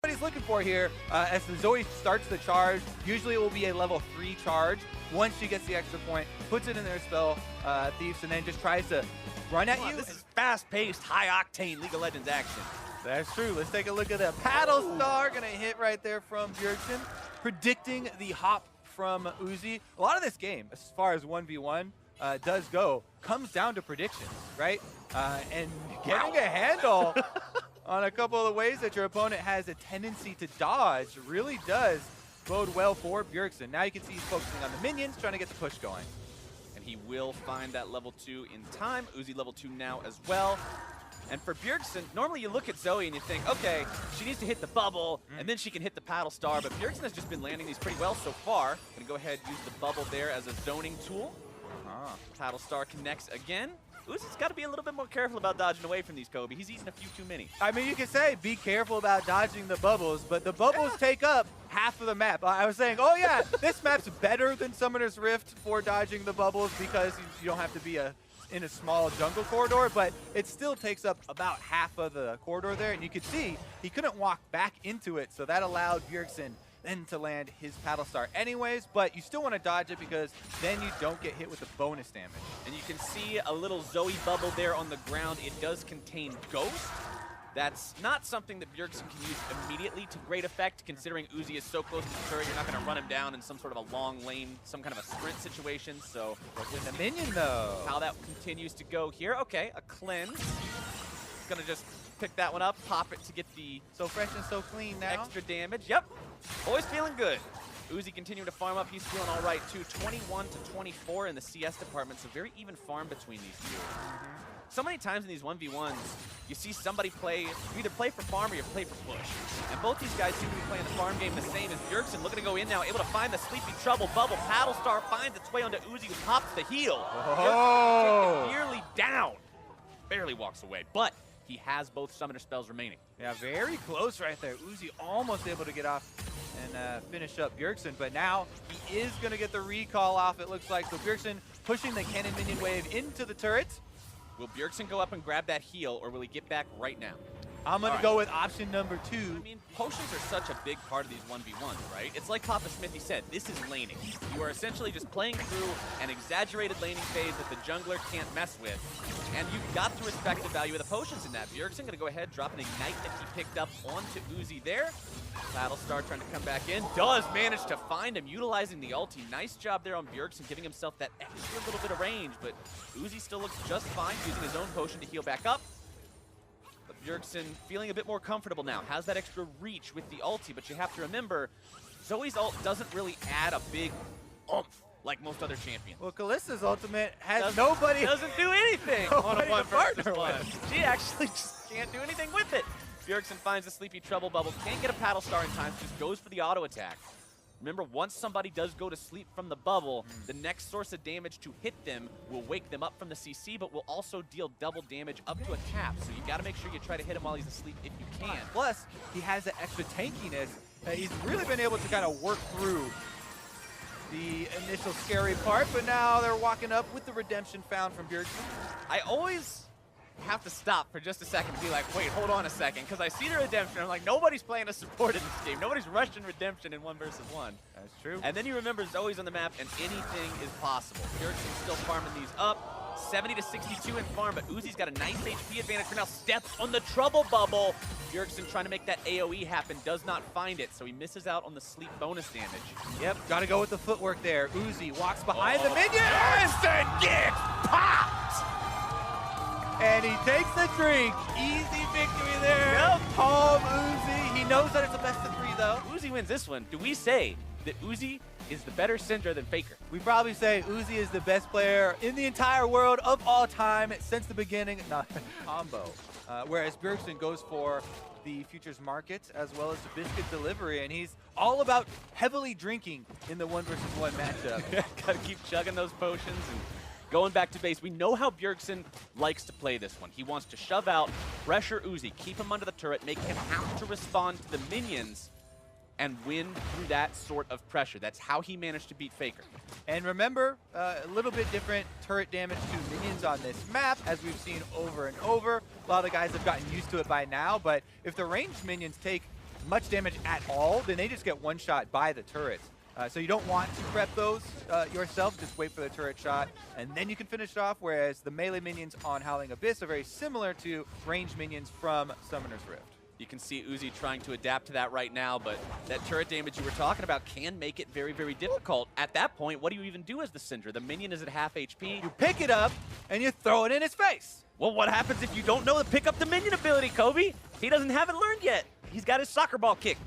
what he's looking for here, as the Zoe starts the charge, usually it will be a level 3 charge. Once she gets the extra point, puts it in their spell, Thieves, and then just tries to run at you. This is fast-paced, high-octane League of Legends action. That's true. Let's take a look at the Paddle Star. Gonna hit right there from BJERGSEN, predicting the hop from UZI. A lot of this game, as far as 1v1 does go, comes down to predictions, right? And getting a handle on a couple of the ways that your opponent has a tendency to dodge really does bode well for BJERGSEN. Now you can see he's focusing on the minions, trying to get the push going. And he will find that level 2 in time. UZI level 2 now as well. And for BJERGSEN, normally you look at Zoe and you think, okay, she needs to hit the bubble, and then she can hit the Paddle Star, but BJERGSEN has just been landing these pretty well so far. Gonna go ahead and use the bubble there as a zoning tool. Paddle Star connects again. UZI's got to be a little bit more careful about dodging away from these, Kobe. He's eating a few too many. I mean, you can say be careful about dodging the bubbles, but the bubbles take up half of the map. I was saying, oh yeah, this map's better than Summoner's Rift for dodging the bubbles because you don't have to be in a small jungle corridor, but it still takes up about half of the corridor there, and you can see he couldn't walk back into it, so that allowed BJERGSEN then to land his Paddle Star anyways, but you still want to dodge it because then you don't get hit with the bonus damage. And you can see a little Zoe bubble there on the ground. It does contain Ghost. That's not something that BJERGSEN can use immediately to great effect, considering UZI is so close to the turret, you're not going to run him down in some sort of a long lane, some kind of a sprint situation. So with the minion though, how that continues to go here. Okay, a cleanse. Gonna just pick that one up, pop it to get the so fresh and so clean now. Extra damage. Yep, always feeling good. UZI continuing to farm up. He's feeling all right too. 21 to 24 in the CS department, so very even farm between these two. So many times in these 1v1s, you see somebody play, you either play for farm or you play for push. And both these guys seem to be playing the farm game the same as BJERGSEN. Looking to go in now, able to find the Sleepy Trouble bubble. Paddle Star finds its way onto UZI, who pops the heal. Oh! Nearly down. Barely walks away, but he has both summoner spells remaining. Yeah, very close right there. UZI almost able to get off and finish up BJERGSEN, but now he is going to get the recall off, it looks like. So BJERGSEN pushing the cannon minion wave into the turret. Will BJERGSEN go up and grab that heal, or will he get back right now? I'm going to go with option number 2. I mean, potions are such a big part of these 1v1s, right? It's like Papa Smithy said, this is laning. You are essentially just playing through an exaggerated laning phase that the jungler can't mess with. And you've got to respect the value of the potions in that. BJERGSEN going to go ahead, drop an Ignite that he picked up onto UZI there. Battle Star trying to come back in. Does manage to find him, utilizing the ulti. Nice job there on BJERGSEN, giving himself that extra little bit of range. But UZI still looks just fine, using his own potion to heal back up. But BJERGSEN feeling a bit more comfortable now. Has that extra reach with the ulti, but you have to remember, Zoe's ult doesn't really add a big oomph like most other champions. Well, Kalista's ultimate has nobody. Doesn't do anything on a 1v1. She actually just can't do anything with it. BJERGSEN finds the Sleepy Trouble bubble. Can't get a Paddle Star in time, just goes for the auto attack. Remember, once somebody does go to sleep from the bubble, the next source of damage to hit them will wake them up from the CC, but will also deal double damage up to a cap. So you got to make sure you try to hit him while he's asleep if you can. Plus, he has that extra tankiness that he's really been able to kind of work through the initial scary part, but now they're walking up with the redemption found from BJERGSEN. I always have to stop for just a second and be like, wait, hold on a second, because I see the redemption. I'm like, nobody's playing a support in this game. Nobody's rushing redemption in 1 versus 1. That's true. And then you remember Zoe's on the map, and anything is possible. BJERGSEN's still farming these up. 70 to 62 in farm, but UZI's got a nice HP advantage for now. Steps on the trouble bubble. BJERGSEN trying to make that AoE happen, does not find it, so he misses out on the sleep bonus damage. Yep, got to go with the footwork there. UZI walks behind the minion. Instant gets popped! And he takes the drink. Easy victory there. Yep. Calm UZI. He knows that it's a best of 3 though. UZI wins this one. Do we say that UZI is the better Syndra than Faker? We probably say UZI is the best player in the entire world of all time since the beginning. Not combo. Whereas BJERGSEN goes for the futures market as well as the biscuit delivery, and he's all about heavily drinking in the 1 versus 1 matchup. Gotta keep chugging those potions and going back to base. We know how BJERGSEN likes to play this one. He wants to shove out, pressure UZI, keep him under the turret, make him have to respond to the minions, and win through that sort of pressure. That's how he managed to beat Faker. And remember, a little bit different turret damage to minions on this map, as we've seen over and over. A lot of the guys have gotten used to it by now, but if the ranged minions take much damage at all, then they just get one-shot by the turrets. So you don't want to prep those yourself, just wait for the turret shot, and then you can finish it off, whereas the melee minions on Howling Abyss are very similar to ranged minions from Summoner's Rift. You can see UZI trying to adapt to that right now, but that turret damage you were talking about can make it very, very difficult. At that point, what do you even do as the Syndra? The minion is at half HP. You pick it up, and you throw it in his face. Well, what happens if you don't know to pick up the minion ability, Kobe? He doesn't have it learned yet. He's got his soccer ball kick.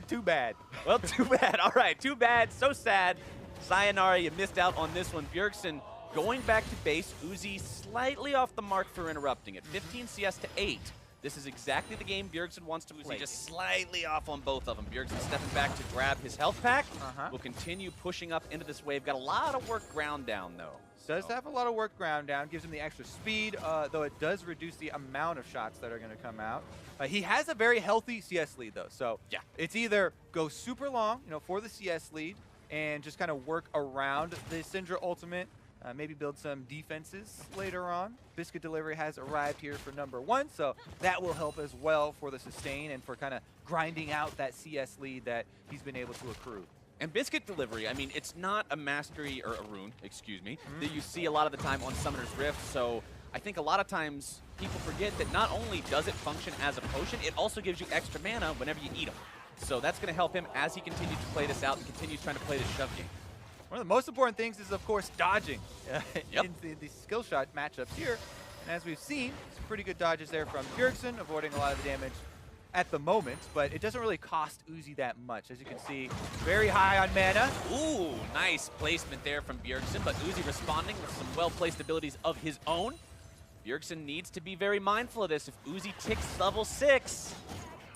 Too bad. Well, too bad. All right, too bad. So sad. Sayonara, you missed out on this one. BJERGSEN going back to base. UZI slightly off the mark for interrupting it. 15 CS to 8. This is exactly the game BJERGSEN wants to play. Just slightly off on both of them. BJERGSEN stepping back to grab his health pack. Will continue pushing up into this wave. Got a lot of work ground down, though. Does have a lot of work ground down. Gives him the extra speed, though it does reduce the amount of shots that are going to come out. He has a very healthy CS lead, though. So yeah, it's either go super long, for the CS lead and just kind of work around the Syndra ultimate, maybe build some defenses later on. Biscuit Delivery has arrived here for #1, so that will help as well for the sustain and for kind of grinding out that CS lead that he's been able to accrue. And Biscuit Delivery, I mean, it's not a mastery, or a rune, excuse me, that you see a lot of the time on Summoner's Rift, so I think a lot of times people forget that not only does it function as a potion, it also gives you extra mana whenever you eat them. So that's going to help him as he continues to play this out and continues trying to play this shove game. One of the most important things is, of course, dodging in the skill shot matchups here. And as we've seen, some pretty good dodges there from BJERGSEN, avoiding a lot of the damage at the moment, but it doesn't really cost UZI that much. As you can see, very high on mana. Ooh, nice placement there from BJERGSEN, but UZI responding with some well-placed abilities of his own. BJERGSEN needs to be very mindful of this. If UZI ticks level 6.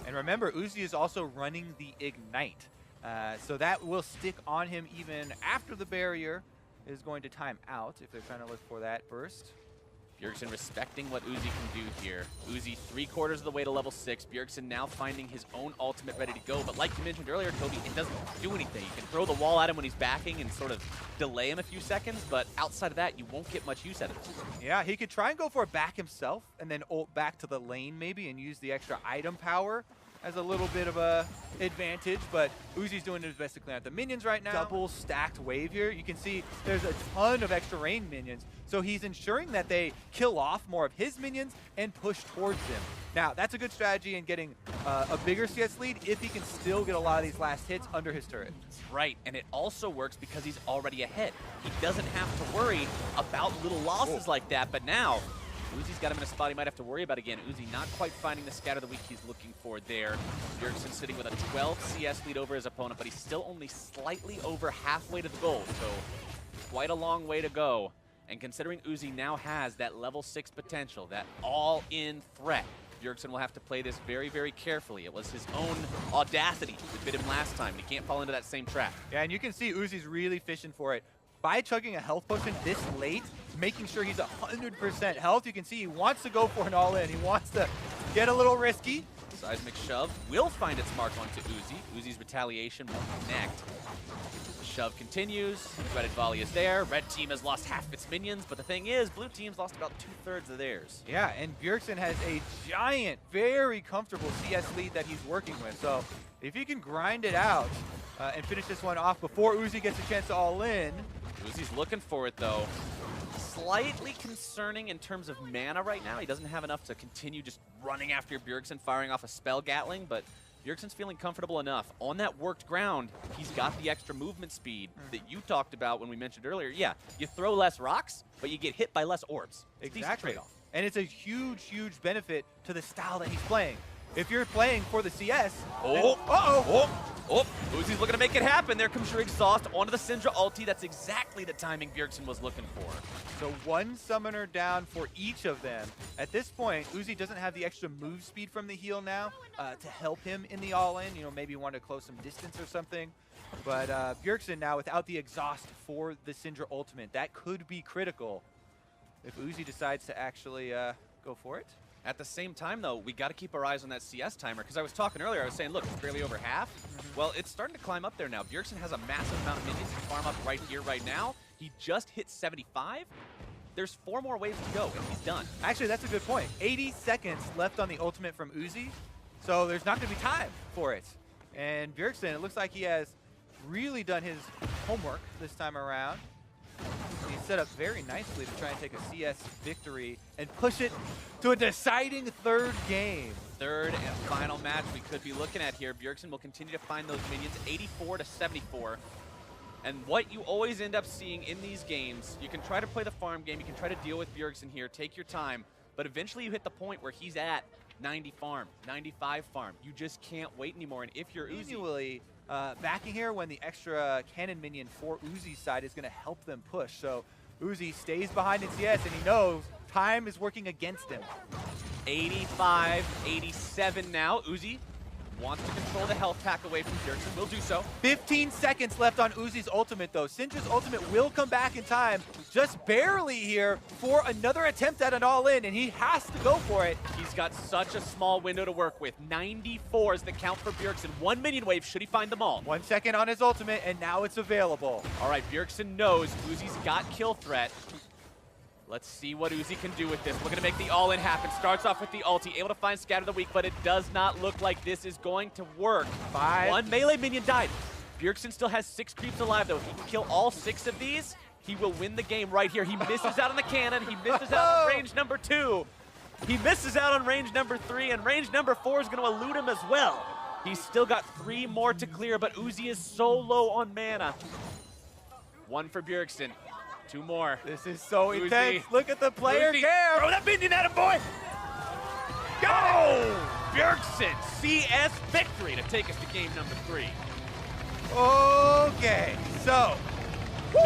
And remember, UZI is also running the Ignite. So that will stick on him even after the barrier is going to time out, if they're trying to look for that burst. BJERGSEN respecting what UZI can do here. UZI 3/4 of the way to level 6. BJERGSEN now finding his own ultimate ready to go. But like you mentioned earlier, Toby, it doesn't do anything. You can throw the wall at him when he's backing and sort of delay him a few seconds, but outside of that, you won't get much use out of it. Yeah, he could try and go for a back himself and then ult back to the lane maybe and use the extra item power as a little bit of a advantage, but UZI's doing his best to clean out the minions right now. Double stacked wave here. You can see there's a ton of extra rain minions, so he's ensuring that they kill off more of his minions and push towards them. Now, that's a good strategy in getting a bigger CS lead if he can still get a lot of these last hits under his turret. Right, and it also works because he's already ahead. He doesn't have to worry about little losses like that, but now UZI's got him in a spot he might have to worry about again. UZI not quite finding the scatter the weak he's looking for there. BJERGSEN sitting with a 12 CS lead over his opponent, but he's still only slightly over halfway to the goal, so quite a long way to go. And considering UZI now has that level 6 potential, that all-in threat, BJERGSEN will have to play this very, very carefully. It was his own audacity that bit him last time, and he can't fall into that same trap. Yeah, and you can see UZI's really fishing for it. By chugging a health potion this late, making sure he's 100% health, you can see he wants to go for an all-in. He wants to get a little risky. Seismic shove will find its mark onto UZI. UZI's retaliation will connect. The shove continues. Dreaded volley is there. Red team has lost half its minions, but the thing is, blue team's lost about 2/3 of theirs. Yeah, and BJERGSEN has a giant, very comfortable CS lead that he's working with. So if he can grind it out and finish this one off before UZI gets a chance to all-in. UZI's looking for it, though. Slightly concerning in terms of mana right now. He doesn't have enough to continue just running after BJERGSEN, firing off a spell Gatling, but BJERGSEN's feeling comfortable enough. On that worked ground, he's got the extra movement speed that you talked about when we mentioned earlier. Yeah, you throw less rocks, but you get hit by less orbs. Exactly. And it's a huge, huge benefit to the style that he's playing. If you're playing for the CS, UZI's looking to make it happen. There comes your exhaust onto the Syndra ulti. That's exactly the timing BJERGSEN was looking for. So one summoner down for each of them. At this point, UZI doesn't have the extra move speed from the heal now to help him in the all-in. Maybe want to close some distance or something. But BJERGSEN now without the exhaust for the Syndra ultimate. That could be critical if UZI decides to actually go for it. At the same time, though, we got to keep our eyes on that CS timer, because I was talking earlier, I was saying, look, it's barely over half. Well, it's starting to climb up there now. BJERGSEN has a massive amount of minions to farm up right here, right now. He just hit 75. There's 4 more waves to go, and he's done. Actually, that's a good point. 80 seconds left on the ultimate from UZI. So there's not going to be time for it. And BJERGSEN, it looks like he has really done his homework this time around. He's set up very nicely to try and take a CS victory and push it to a deciding third game. Third and final match we could be looking at here. BJERGSEN will continue to find those minions, 84 to 74. And what you always end up seeing in these games, you can try to play the farm game, you can try to deal with BJERGSEN here, take your time, but eventually you hit the point where he's at 90 farm, 95 farm. You just can't wait anymore. And if you're UZI, Usually, backing here when the extra cannon minion for UZI's side is going to help them push. So UZI stays behind in CS, and he knows time is working against him. 85, 87 now. UZI wants to control the health pack away from BJERGSEN. Will do so. 15 seconds left on UZI's ultimate, though. Sindra's ultimate will come back in time, just barely here for another attempt at an all-in, and he has to go for it. He's got such a small window to work with. 94 is the count for BJERGSEN. 1 minion wave should he find them all. 1 second on his ultimate, and now it's available. All right, BJERGSEN knows UZI's got kill threat. Let's see what UZI can do with this. We're going to make the all-in happen. Starts off with the ulti, able to find Scatter the Weak, but it does not look like this is going to work. 1 melee minion died. BJERGSEN still has 6 creeps alive, though. If he can kill all 6 of these, he will win the game right here. He misses out on the cannon. He misses out on range number 2. He misses out on range number 3, and range number 4 is going to elude him as well. He's still got 3 more to clear, but UZI is so low on mana. 1 for BJERGSEN. 2 more. This is so UZI. intense. Look at the player care. Throw that minion at him, boy! Go! BJERGSEN, CS victory to take us to game number 3. Okay, so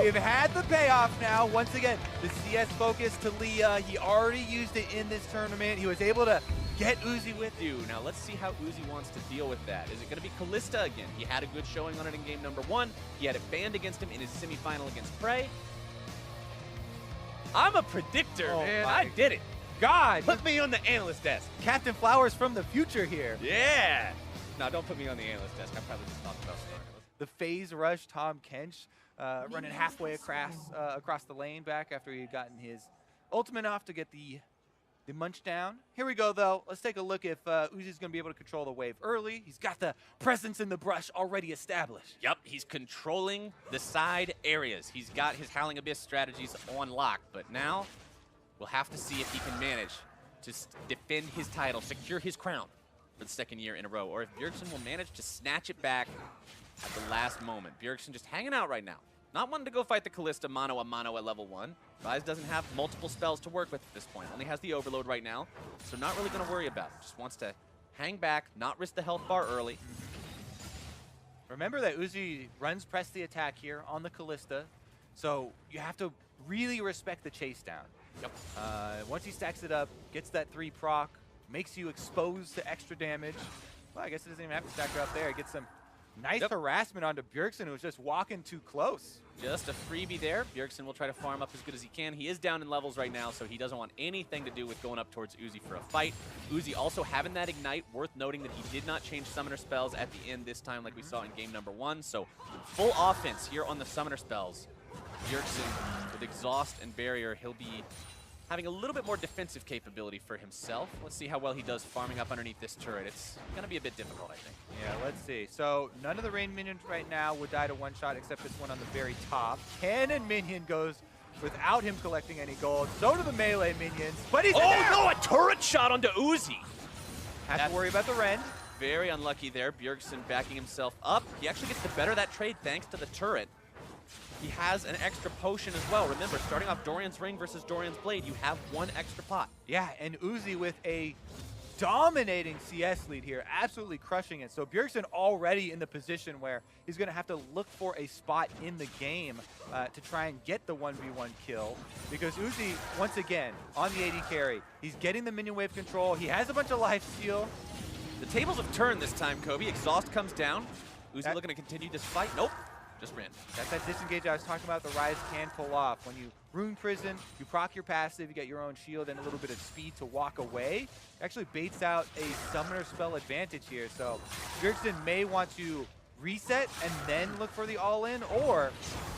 we've had the payoff now. Once again, the CS focus to Leah. He already used it in this tournament. He was able to get UZI with you. Now let's see how UZI wants to deal with that. Is it going to be Kalista again? He had a good showing on it in game number 1. He had it banned against him in his semifinal against Prey. I'm a predictor, man. I did it. God, Put me on the analyst desk. Captain Flowers from the future here. Yeah. No, don't put me on the analyst desk. I probably just talked about starting. The phase rush Tom Kench running halfway across the lane back after he had gotten his ultimate off to get the munch down. Here we go, though. Let's take a look if Uzi's going to be able to control the wave early. He's got the presence in the brush already established. Yep, he's controlling the side areas. He's got his Howling Abyss strategies on lock, but now we'll have to see if he can manage to defend his title, secure his crown for the 2nd year in a row, or if BJERGSEN will manage to snatch it back at the last moment. BJERGSEN just hanging out right now. Not wanting to go fight the Kalista mano a mano at level 1. Ryze doesn't have multiple spells to work with at this point. Only has the Overload right now, so not really going to worry about it. Just wants to hang back, not risk the health bar early. Remember that Uzi runs press the attack here on the Kalista, so you have to really respect the chase down. Yep. Once he stacks it up, gets that 3 proc, makes you exposed to extra damage. Well, I guess it doesn't even have to stack her up there. It gets some nice harassment onto BJERGSEN, who was just walking too close. Just a freebie there. BJERGSEN will try to farm up as good as he can. He is down in levels right now, so he doesn't want anything to do with going up towards UZI for a fight. UZI also having that Ignite. Worth noting that he did not change Summoner spells at the end this time like we saw in game number 1. So full offense here on the Summoner spells. BJERGSEN with Exhaust and Barrier, he'll be having a little bit more defensive capability for himself. Let's see how well he does farming up underneath this turret. It's going to be a bit difficult, I think. Yeah, let's see. So none of the rain minions right now would die to 1 shot except this one on the very top. Cannon minion goes without him collecting any gold. So do the melee minions. But he's in there! No, a turret shot onto UZI. Has to worry about the rend. Very unlucky there. BJERGSEN backing himself up. He actually gets the better of that trade thanks to the turret. He has an extra potion as well. Remember, starting off Dorian's Ring versus Dorian's Blade, you have 1 extra pot. Yeah, and UZI with a dominating CS lead here, absolutely crushing it. So BJERGSEN already in the position where he's going to have to look for a spot in the game to try and get the 1v1 kill. Because UZI, once again, on the AD carry, he's getting the minion wave control. He has a bunch of life steal. The tables have turned this time, Kobe. Exhaust comes down. UZI looking to continue this fight. Nope. Just ran. That's that disengage I was talking about the Ryze can pull off. When you Rune Prison, you proc your passive, you get your own shield and a little bit of speed to walk away. Actually baits out a Summoner spell advantage here. So BJERGSEN may want to reset and then look for the all-in, or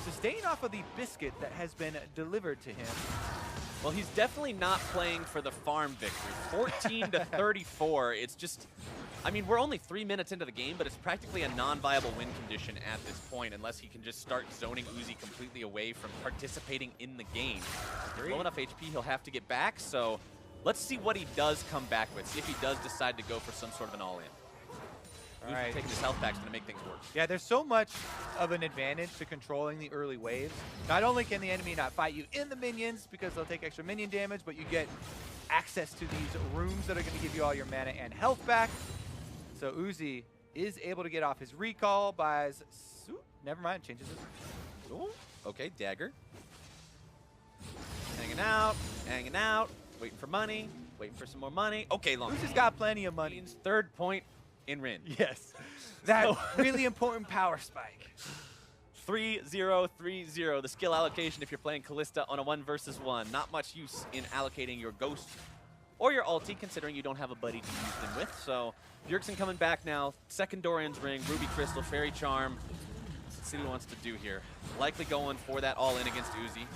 sustain off of the biscuit that has been delivered to him. Well, he's definitely not playing for the farm victory. 14 to 34. It's just I mean, we're only 3 minutes into the game, but it's practically a non-viable win condition at this point unless he can just start zoning UZI completely away from participating in the game. Low enough HP, he'll have to get back, so let's see what he does come back with. See if he does decide to go for some sort of an all-in. All right. Taking his health back is going to make things worse. Yeah, there's so much of an advantage to controlling the early waves. Not only can the enemy not fight you in the minions because they'll take extra minion damage, but you get access to these rooms that are going to give you all your mana and health back. So UZI is able to get off his recall, buys... Never mind, changes it. Ooh, okay, dagger. Hanging out, waiting for money, waiting for some more money. Okay, long. UZI's got plenty of money. Third point in Rin. Yes. That really important power spike. 3-0-3-0, the skill allocation if you're playing Kalista on a 1 versus 1. Not much use in allocating your Ghost or your ulti, considering you don't have a buddy to use them with. So BJERGSEN coming back now. Second Dorian's Ring, Ruby Crystal, Fairy Charm. Let's see what he wants to do here. Likely going for that all-in against UZI.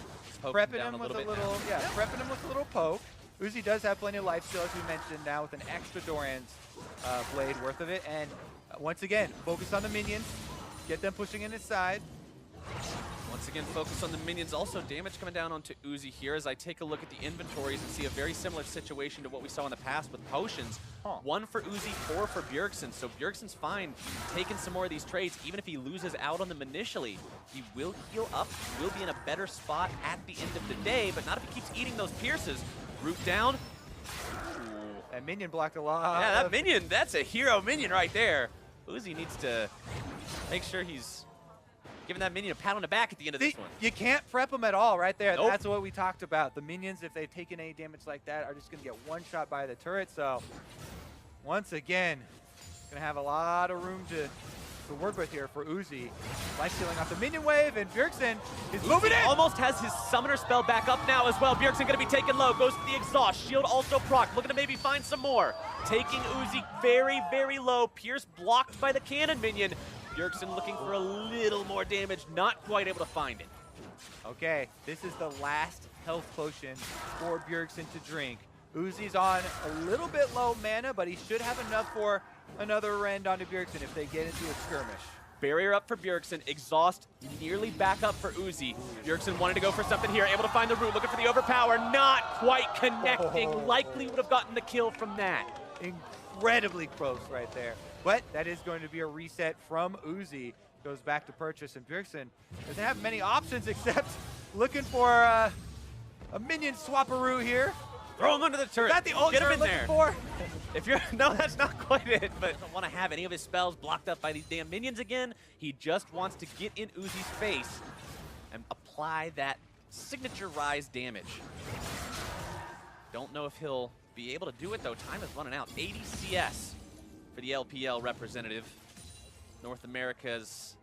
Prepping him with a little, prepping him with a little poke. UZI does have plenty of life steal, as we mentioned, now with an extra Doran's blade worth of it. And once again, focus on the minions. Get them pushing in his side. Once again, focus on the minions. Also, damage coming down onto UZI here as I take a look at the inventories and see a very similar situation to what we saw in the past with potions. 1 for UZI, 4 for BJERGSEN. So BJERGSEN's fine taking some more of these trades. Even if he loses out on them initially, he will heal up. He will be in a better spot at the end of the day, but not if he keeps eating those pierces. Root down. That minion blocked a lot. Yeah, that minion, that's a hero minion right there. UZI needs to make sure he's giving that minion a pat on the back at the end of this one. You can't prep them at all right there. Nope. That's what we talked about. The minions, if they've taken any damage like that, are just going to get one shot by the turret. So, once again, going to have a lot of room to work with here for UZI. Life stealing off the minion wave, and BJERGSEN is moving in. Almost has his summoner spell back up now as well. BJERGSEN going to be taken low. Goes to the exhaust. Shield also proc. Looking to maybe find some more. Taking UZI very, very low. Pierce blocked by the cannon minion. BJERGSEN looking for a little more damage, not quite able to find it. Okay, this is the last health potion for BJERGSEN to drink. UZI's on a little bit low mana, but he should have enough for another rend onto BJERGSEN if they get into a skirmish. Barrier up for BJERGSEN, exhaust nearly back up for UZI. BJERGSEN wanted to go for something here, able to find the root, looking for the overpower, not quite connecting. Likely would have gotten the kill from that. Incredibly close right there. But that is going to be a reset from UZI. Goes back to purchase, and BJERGSEN doesn't have many options except looking for a minion swapperoo here. Throw him under the turret. Is that the ult Get him you're in looking there. for? If you're no, that's not quite it. But doesn't want to have any of his spells blocked up by these damn minions again. He just wants to get in UZI's face and apply that signature rise damage. Don't know if he'll be able to do it though. Time is running out. 80 CS for the LPL representative. North America's.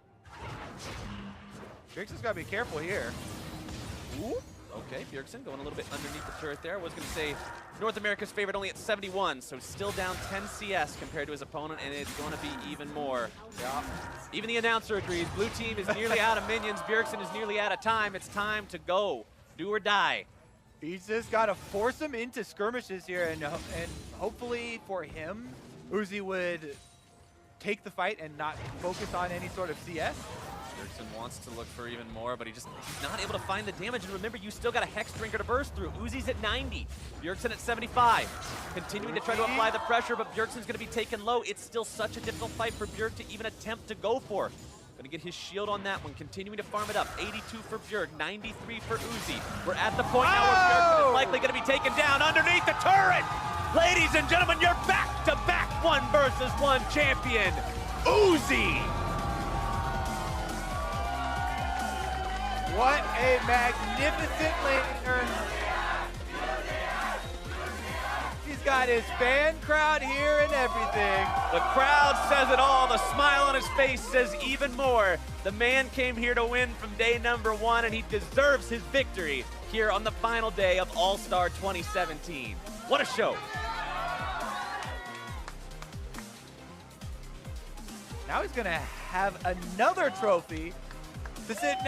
BJERGSEN's got to be careful here. Ooh. Okay, BJERGSEN going a little bit underneath the turret there. I was going to say North America's favorite only at 71, so still down 10 CS compared to his opponent, and it's going to be even more. Yeah. Even the announcer agrees. Blue team is nearly out of minions. BJERGSEN is nearly out of time. It's time to go. Do or die. He's just got to force him into skirmishes here, and hopefully for him, UZI would take the fight and not focus on any sort of CS. BJERGSEN wants to look for even more, but he's not able to find the damage. And remember, you still got a Hex Drinker to burst through. UZI's at 90. BJERGSEN at 75. Continuing to try to apply the pressure, but BJERGSEN's going to be taken low. It's still such a difficult fight for Bjerg to even attempt to go for. Going to get his shield on that one. Continuing to farm it up. 82 for Bjerg, 93 for UZI. We're at the point now where BJERGSEN is likely going to be taken down underneath the turret. Ladies and gentlemen, your back-to-back 1 versus 1 champion, UZI. What a magnificent laner. He's got his fan crowd here and everything. The crowd says it all. The smile on his face says even more. The man came here to win from day number 1, and he deserves his victory here on the final day of All-Star 2017. What a show. Now he's going to have another trophy to sit next